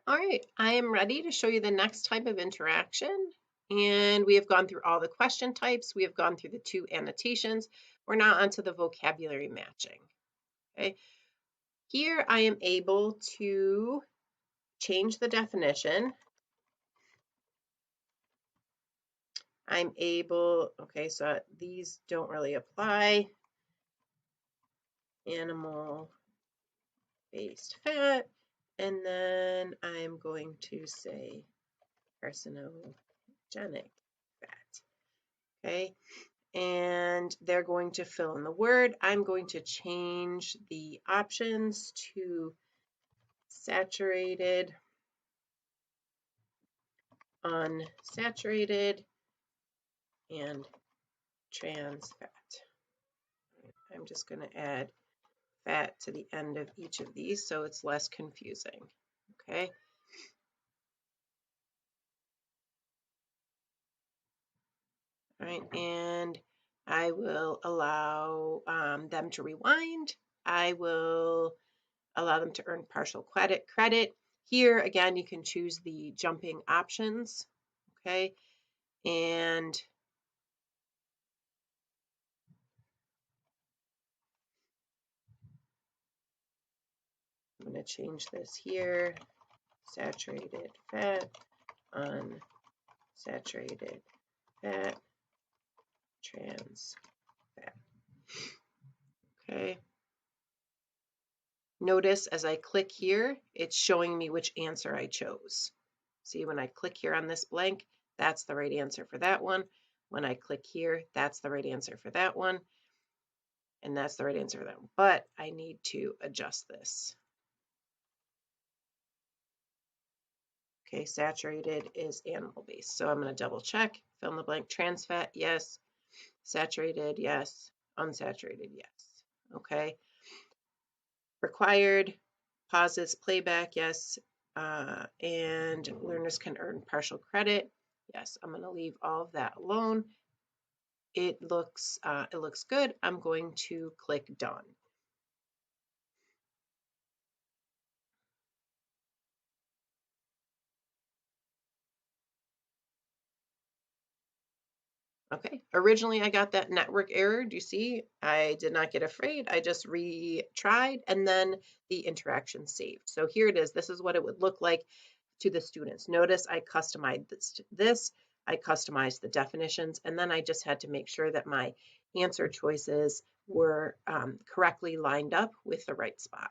All right, I am ready to show you the next type of interaction. And we have gone through all the question types. We have gone through the two annotations. We're now onto the vocabulary matching. Okay. Here I am able to change the definition. I'm able, okay, so these don't really apply. Animal-based fat. And then I'm going to say carcinogenic fat. Okay. And they're going to fill in the word. I'm going to change the options to saturated, unsaturated, and trans fat. I'm just going to add fat to the end of each of these so it's less confusing. Okay. All right, and I will allow them to rewind. I will allow them to earn partial credit. Here, again, you can choose the jumping options, okay? And I'm going to change this here, saturated fat, unsaturated fat, trans fat, okay? Notice as I click here, it's showing me which answer I chose. See, when I click here on this blank, that's the right answer for that one. When I click here, that's the right answer for that one. And that's the right answer for that one. But I need to adjust this. Okay, saturated is animal-based. So I'm going to double check, fill in the blank, trans fat, yes. Saturated, yes. Unsaturated, yes. Okay. Required, pauses, playback, yes. And learners can earn partial credit. Yes, I'm going to leave all of that alone. It looks good. I'm going to click done. Okay, originally I got that network error. Do you see? I did not get afraid. I just retried and then the interaction saved. So here it is. This is what it would look like to the students. Notice I customized this. I customized the definitions, and then I just had to make sure that my answer choices were correctly lined up with the right spot.